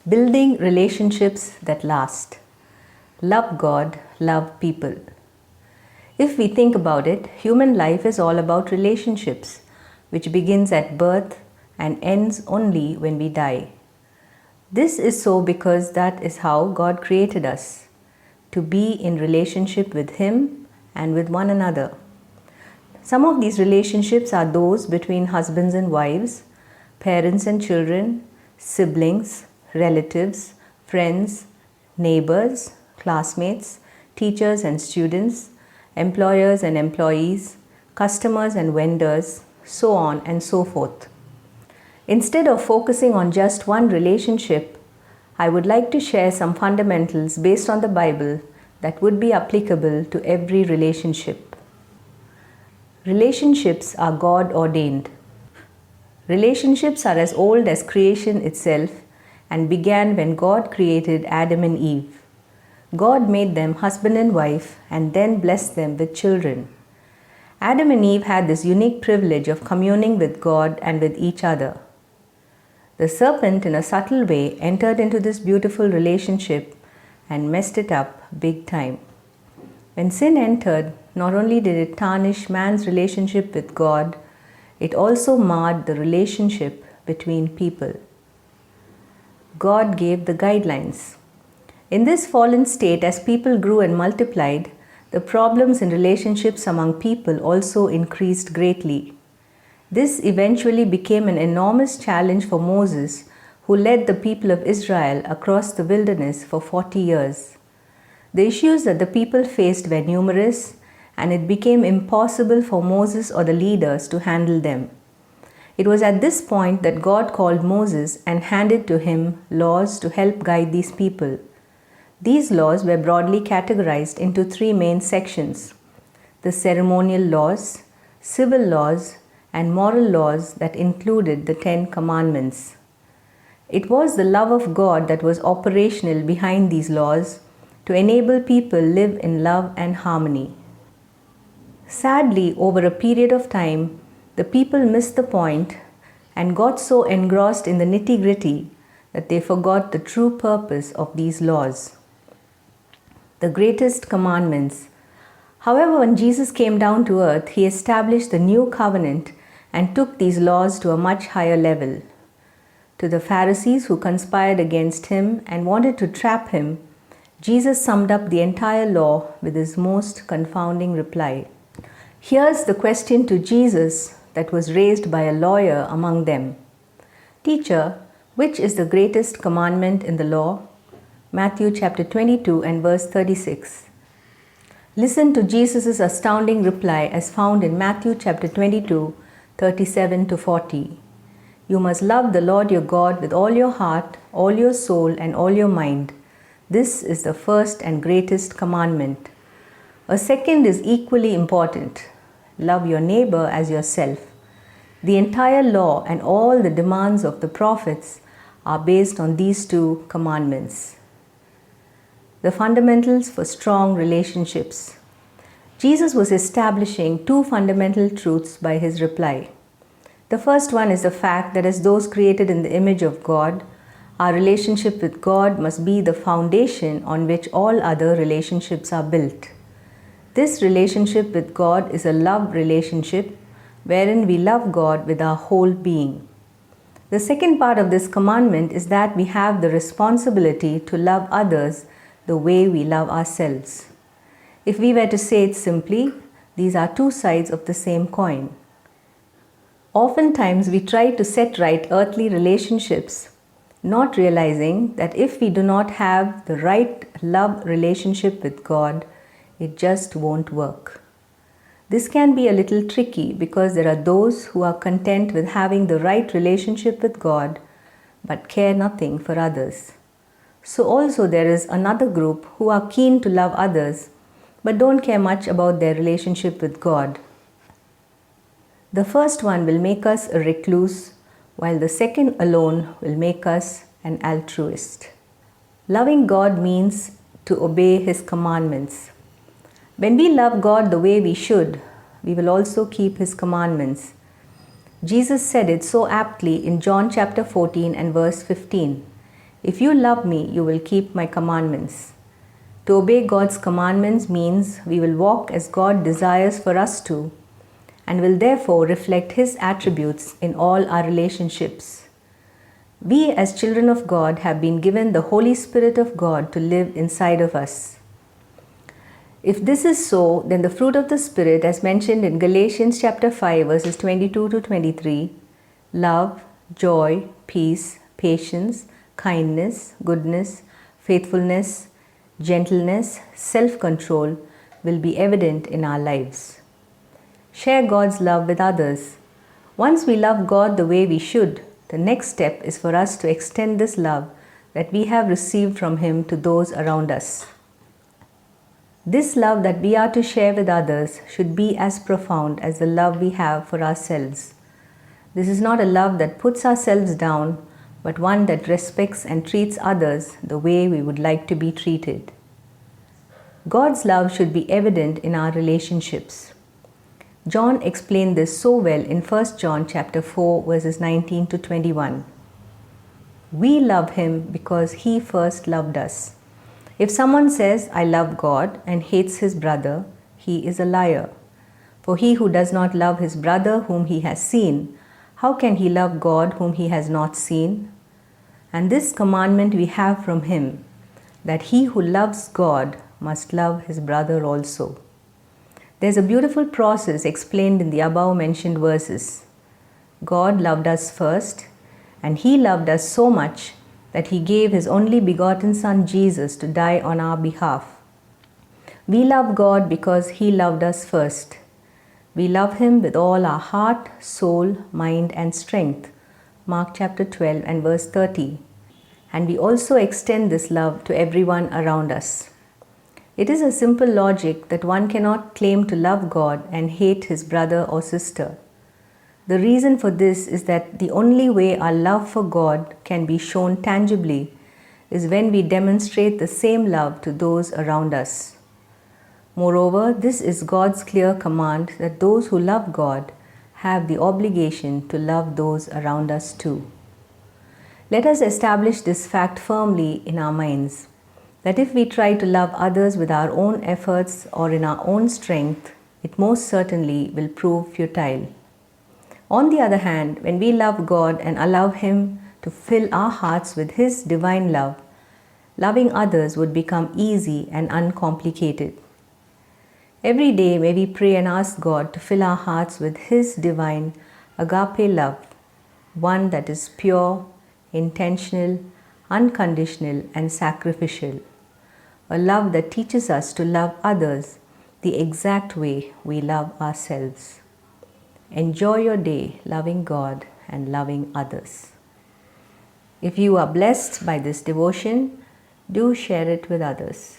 Building relationships that last. Love God, love people. If we think about it, human life is all about relationships, which begins at birth and ends only when we die. This is so because that is how God created us, to be in relationship with Him and with one another. Some of these relationships are those between husbands and wives, parents and children, siblings, relatives, friends, neighbors, classmates, teachers and students, employers and employees, customers and vendors, so on and so forth. Instead of focusing on just one relationship, I would like to share some fundamentals based on the Bible that would be applicable to every relationship. Relationships are God ordained. Relationships are as old as creation itself and began when God created Adam and Eve. God made them husband and wife and then blessed them with children. Adam and Eve had this unique privilege of communing with God and with each other. The serpent, in a subtle way, entered into this beautiful relationship and messed it up big time. When sin entered, not only did it tarnish man's relationship with God, it also marred the relationship between people. God gave the guidelines. In this fallen state, as people grew and multiplied, the problems in relationships among people also increased greatly. This eventually became an enormous challenge for Moses, who led the people of Israel across the wilderness for 40 years. The issues that the people faced were numerous, and it became impossible for Moses or the leaders to handle them. It was at this point that God called Moses and handed to him laws to help guide these people. These laws were broadly categorized into three main sections: the ceremonial laws, civil laws, and moral laws that included the 10 Commandments. It was the love of God that was operational behind these laws to enable people live in love and harmony. Sadly, over a period of time, the people missed the point and got so engrossed in the nitty-gritty that they forgot the true purpose of these laws. The greatest commandments. However, when Jesus came down to earth, He established the new covenant and took these laws to a much higher level. To the Pharisees who conspired against Him and wanted to trap Him, Jesus summed up the entire law with His most confounding reply. Here's the question to Jesus that was raised by a lawyer among them. Teacher, which is the greatest commandment in the law? Matthew chapter 22 and verse 36. Listen to Jesus' astounding reply as found in Matthew chapter 22, 37 to 40. You must love the Lord your God with all your heart, all your soul, and all your mind. This is the first and greatest commandment. A second is equally important. Love your neighbor as yourself. The entire law and all the demands of the prophets are based on these two commandments. The fundamentals for strong relationships. Jesus was establishing two fundamental truths by His reply. The first one is the fact that as those created in the image of God, our relationship with God must be the foundation on which all other relationships are built. This relationship with God is a love relationship wherein we love God with our whole being. The second part of this commandment is that we have the responsibility to love others the way we love ourselves. If we were to say it simply, these are two sides of the same coin. Oftentimes we try to set right earthly relationships, not realizing that if we do not have the right love relationship with God, it just won't work. This can be a little tricky because there are those who are content with having the right relationship with God but care nothing for others. So also there is another group who are keen to love others but don't care much about their relationship with God. The first one will make us a recluse, while the second alone will make us an altruist. Loving God means to obey His commandments. When we love God the way we should, we will also keep His commandments. Jesus said it so aptly in John chapter 14 and verse 15. If you love me, you will keep my commandments. To obey God's commandments means we will walk as God desires for us to, and will therefore reflect His attributes in all our relationships. We, as children of God, have been given the Holy Spirit of God to live inside of us. If this is so, then the fruit of the Spirit, as mentioned in Galatians chapter 5, verses 22 to 23, love, joy, peace, patience, kindness, goodness, faithfulness, gentleness, self-control will be evident in our lives. Share God's love with others. Once we love God the way we should, the next step is for us to extend this love that we have received from Him to those around us. This love that we are to share with others should be as profound as the love we have for ourselves. This is not a love that puts ourselves down, but one that respects and treats others the way we would like to be treated. God's love should be evident in our relationships. John explained this so well in 1 John chapter 4 verses 19 to 21. We love Him because He first loved us. If someone says, I love God and hates his brother, he is a liar. For he who does not love his brother whom he has seen, how can he love God whom he has not seen? And this commandment we have from Him, that he who loves God must love his brother also. There's a beautiful process explained in the above mentioned verses. God loved us first, and He loved us so much that He gave His only begotten Son Jesus to die on our behalf. We love God because He loved us first. We love Him with all our heart, soul, mind and strength. Mark chapter 12 and verse 30. And we also extend this love to everyone around us. It is a simple logic that one cannot claim to love God and hate his brother or sister. The reason for this is that the only way our love for God can be shown tangibly is when we demonstrate the same love to those around us. Moreover, this is God's clear command that those who love God have the obligation to love those around us too. Let us establish this fact firmly in our minds, that if we try to love others with our own efforts or in our own strength, it most certainly will prove futile. On the other hand, when we love God and allow Him to fill our hearts with His divine love, loving others would become easy and uncomplicated. Every day may we pray and ask God to fill our hearts with His divine agape love, one that is pure, intentional, unconditional and sacrificial. A love that teaches us to love others the exact way we love ourselves. Enjoy your day loving God and loving others. If you are blessed by this devotion, do share it with others.